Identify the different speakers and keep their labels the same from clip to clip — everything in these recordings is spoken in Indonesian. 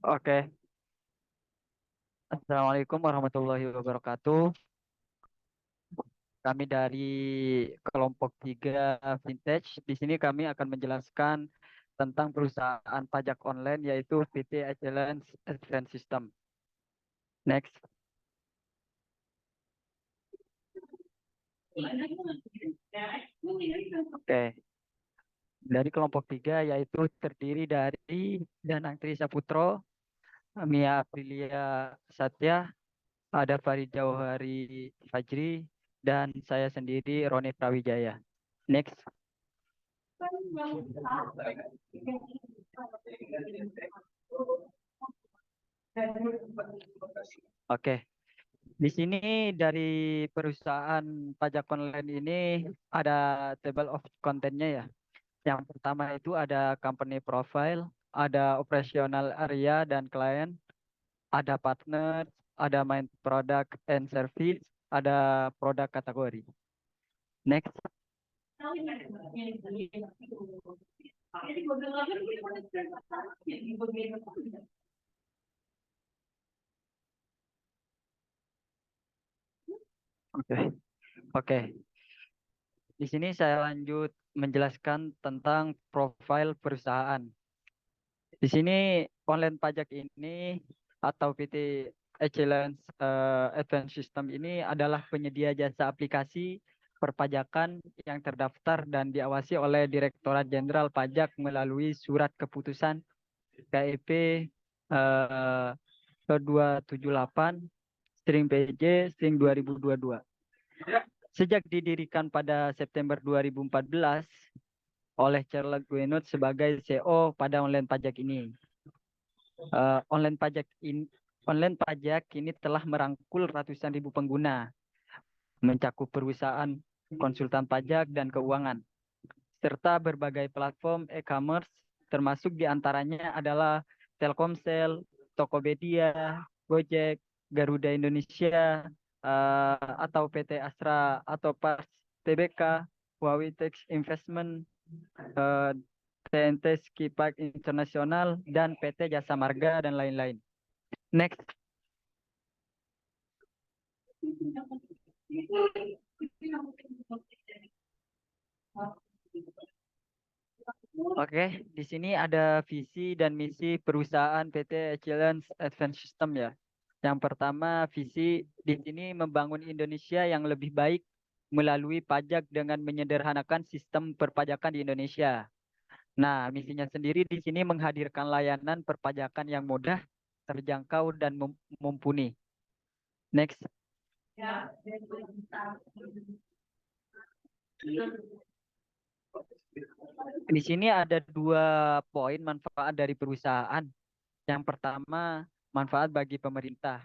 Speaker 1: Oke, Assalamualaikum warahmatullahi wabarakatuh. Kami dari kelompok 3 Vintage. Di sini kami akan menjelaskan tentang perusahaan pajak online yaitu PT Excellence Advance System. Next. Oke, dari kelompok 3 yaitu terdiri dari Danang Tri Saputro, Mia Aprilia Satya, ada Farid Jauhari Fajri, dan saya sendiri Roni Prawijaya. Next. Oke, di sini dari perusahaan pajak online ini ada table of content-nya ya. Yang pertama itu ada company profile, ada operational area dan client, ada partner, ada main product and service, ada produk kategori. Next. Oke. Oke. Di sini saya lanjut menjelaskan tentang profil perusahaan. Di sini online pajak ini atau PT Excellence Advanced System ini adalah penyedia jasa aplikasi perpajakan yang terdaftar dan diawasi oleh Direktorat Jenderal Pajak melalui surat keputusan KEP 278 string PJ string 2022. Sejak didirikan pada September 2014 oleh Charles Guenot sebagai CEO pada online pajak ini. Online pajak ini telah merangkul ratusan ribu pengguna, mencakup perusahaan konsultan pajak dan keuangan, serta berbagai platform e-commerce, termasuk diantaranya adalah Telkomsel, Tokopedia, Gojek, Garuda Indonesia, atau PT Astra, atau Pas TBK, Huawei Tech Investment, TNT Skipak Internasional, dan PT Jasa Marga, dan lain-lain. Next. Oke, di sini ada visi dan misi perusahaan PT Excellence Advanced System ya. Yang pertama, visi di sini membangun Indonesia yang lebih baik melalui pajak dengan menyederhanakan sistem perpajakan di Indonesia. Nah, misinya sendiri di sini menghadirkan layanan perpajakan yang mudah, terjangkau, dan mumpuni. Next. Di sini ada 2 poin manfaat dari perusahaan. Yang pertama, manfaat bagi pemerintah,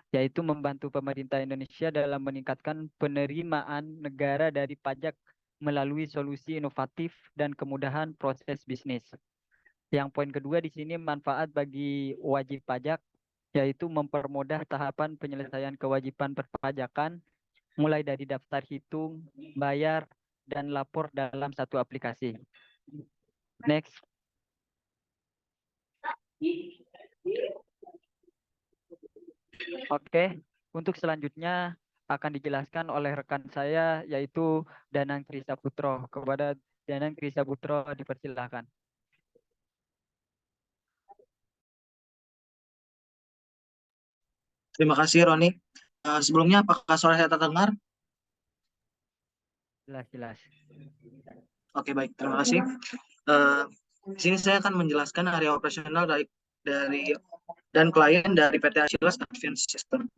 Speaker 1: yaitu membantu pemerintah Indonesia dalam meningkatkan penerimaan negara dari pajak melalui solusi inovatif dan kemudahan proses bisnis. Yang poin kedua di sini manfaat bagi wajib pajak, yaitu mempermudah tahapan penyelesaian kewajiban perpajakan mulai dari daftar hitung, bayar, dan lapor dalam satu aplikasi. Next. Oke, untuk selanjutnya akan dijelaskan oleh rekan saya yaitu Danang Krisa Putro. Kepada Danang Krisa Putro dipersilakan.
Speaker 2: Terima kasih Roni. Sebelumnya apakah suara saya terdengar?
Speaker 1: Jelas.
Speaker 2: Oke, baik, terima kasih. Di sini saya akan menjelaskan area operasional dari dan klien dari PT Achilles Advanced System.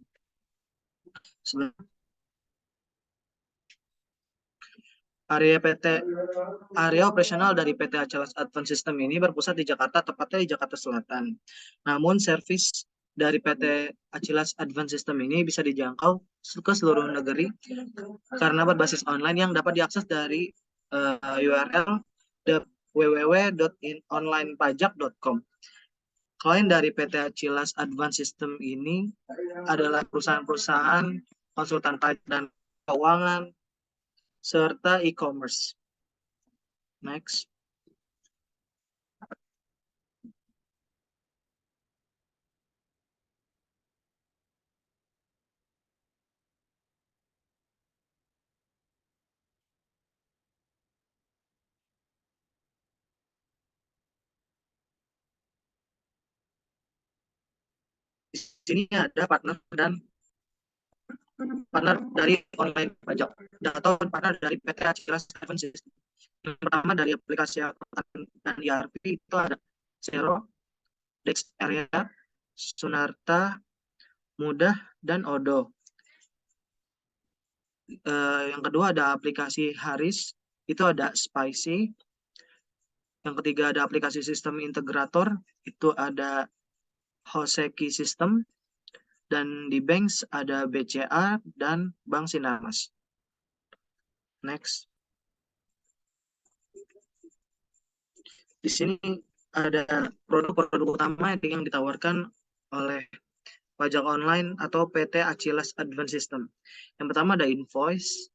Speaker 2: Area operasional dari PT Achilles Advanced System ini berpusat di Jakarta, tepatnya di Jakarta Selatan. Namun servis dari PT Achilles Advanced System ini bisa dijangkau ke seluruh negeri karena berbasis online yang dapat diakses dari URL www.onlinepajak.com. Klien dari PT Achilles Advanced System ini adalah perusahaan-perusahaan konsultan pajak dan keuangan serta e-commerce. Next. Di sini ada partner dari online pajak atau partner dari PT Acilas Advance System. Yang pertama dari aplikasi akuntan dan ERP itu ada Xero, Dex Area, Sunarta, Mudah, dan Odo. Yang kedua ada aplikasi Haris, itu ada Spicy. Yang ketiga ada aplikasi sistem integrator, itu ada Hoseki System. Dan di Banks ada BCA dan Bank Sinarmas. Next. Di sini ada produk-produk utama yang ditawarkan oleh pajak online atau PT Acilas Advance System. Yang pertama ada invoice,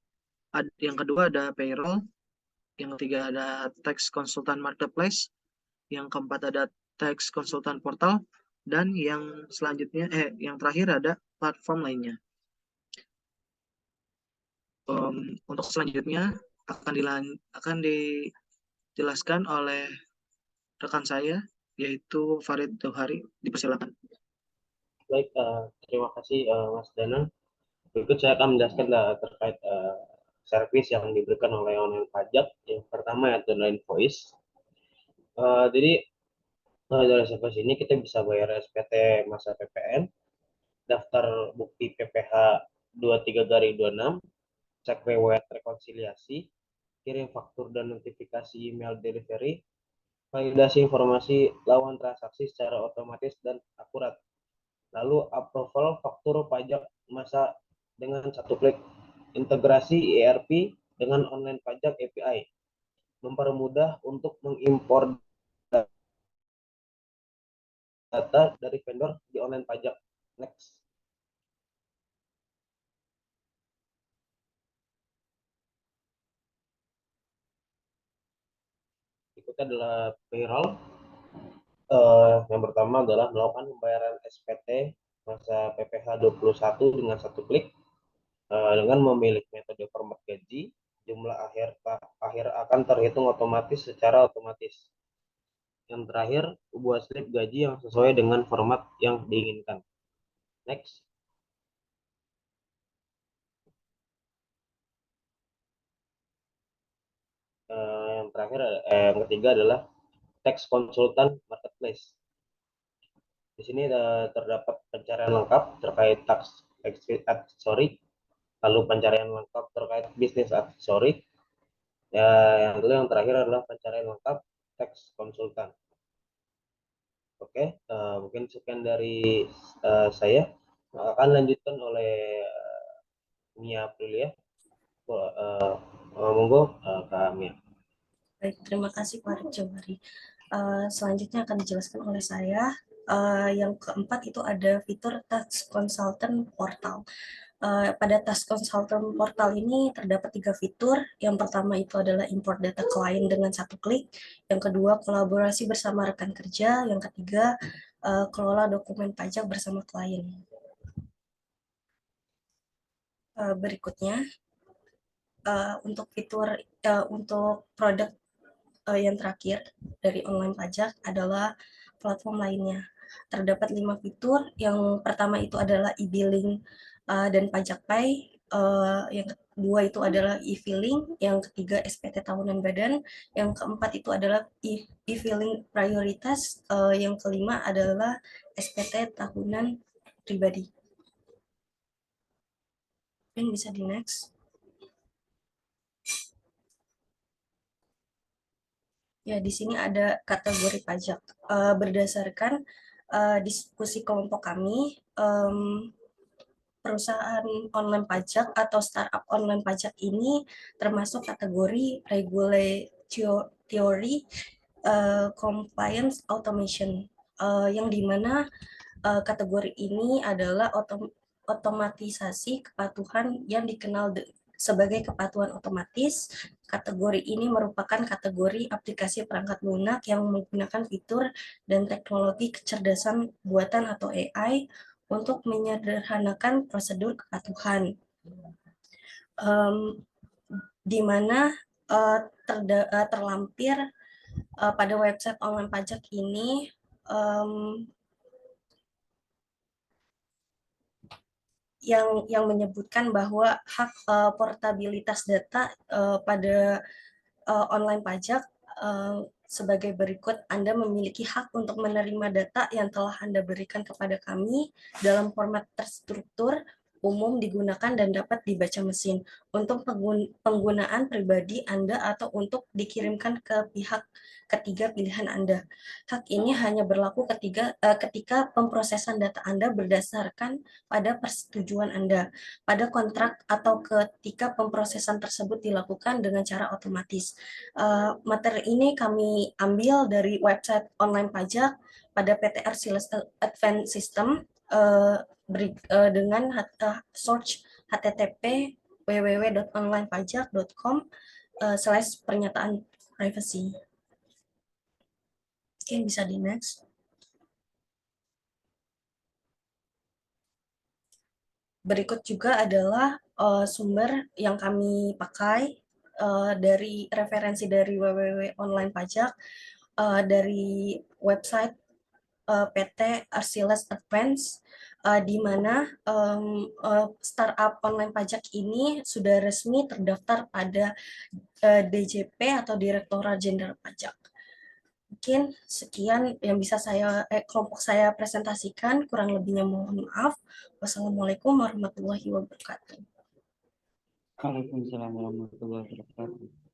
Speaker 2: yang kedua ada payroll, yang ketiga ada tax consultant marketplace, yang keempat ada tax consultant portal, dan yang selanjutnya yang terakhir ada platform lainnya. Untuk selanjutnya akan dijelaskan oleh rekan saya yaitu Farid Dauhari. Dipersilakan.
Speaker 3: Baik, terima kasih Mas Danang. Berikut saya akan menjelaskan terkait servis yang diberikan oleh online pajak. Yang pertama yaitu invoice. Jadi dari servis ini kita bisa bayar SPT masa PPN, daftar bukti PPh 23/26, cek riwayat rekonsiliasi, kirim faktur dan notifikasi email delivery, validasi informasi lawan transaksi secara otomatis dan akurat. Lalu approval faktur pajak masa dengan satu klik, integrasi ERP dengan online pajak API, mempermudah untuk mengimpor data dari vendor di online pajak. Next. Berikutnya adalah payroll. Yang pertama adalah melakukan pembayaran SPT masa PPh 21 dengan satu klik dengan memilih metode format gaji. Jumlah akhir akan terhitung otomatis secara otomatis. Yang terakhir, buat slip gaji yang sesuai dengan format yang diinginkan. Next. Yang terakhir, yang ketiga adalah tax consultant marketplace. Di sini terdapat pencarian lengkap terkait tax accessory, lalu pencarian lengkap terkait bisnis accessory. Ya, yang terakhir adalah pencarian lengkap tax consultant. Oke, mungkin sekian dari saya. Akan lanjutkan oleh Mia Aprilia. Monggo Kak Mia.
Speaker 4: Baik, terima kasih Pak Jawari. Selanjutnya akan dijelaskan oleh saya. Yang keempat itu ada fitur Tax Consultant Portal. Pada Tax Consultant Portal ini terdapat 3 fitur. Yang pertama itu adalah import data klien dengan satu klik. Yang kedua, kolaborasi bersama rekan kerja. Yang ketiga, kelola dokumen pajak bersama klien. Berikutnya, untuk fitur untuk produk yang terakhir dari online pajak adalah platform lainnya. Terdapat 5 fitur. Yang pertama itu adalah e-billing dan pajak pay. Yang kedua itu adalah e-filing. Yang ketiga SPT tahunan badan. Yang keempat itu adalah e-filing prioritas. Yang kelima adalah SPT tahunan pribadi. Mungkin bisa di next. Ya, di sini ada kategori pajak. Berdasarkan diskusi kelompok kami, perusahaan online pajak atau startup online pajak ini termasuk kategori regulatory compliance automation, yang dimana kategori ini adalah otomatisasi kepatuhan yang dikenal sebagai kepatuhan otomatis. Kategori ini merupakan kategori aplikasi perangkat lunak yang menggunakan fitur dan teknologi kecerdasan buatan atau AI untuk menyederhanakan prosedur kepatuhan. Di mana terlampir pada website online pajak ini yang menyebutkan bahwa hak portabilitas data pada online pajak sebagai berikut. Anda memiliki hak untuk menerima data yang telah Anda berikan kepada kami dalam format terstruktur, umum, digunakan dan dapat dibaca mesin untuk penggunaan pribadi Anda atau untuk dikirimkan ke pihak ketiga pilihan Anda. Hak ini hanya berlaku ketika pemrosesan data Anda berdasarkan pada persetujuan Anda pada kontrak atau ketika pemrosesan tersebut dilakukan dengan cara otomatis. Materi ini kami ambil dari website online pajak pada PT Arsiles Advance System dengan search http www.onlinepajak.com/pernyataan privacy. Oke, bisa di next. Berikut juga adalah sumber yang kami pakai dari referensi dari www.online pajak dari website PT Arsiles Advance, di mana startup online pajak ini sudah resmi terdaftar pada DJP atau Direktorat Jenderal Pajak. Mungkin sekian yang bisa kelompok saya presentasikan, kurang lebihnya mohon maaf. Wassalamualaikum warahmatullahi wabarakatuh.
Speaker 1: Waalaikumsalam warahmatullahi wabarakatuh.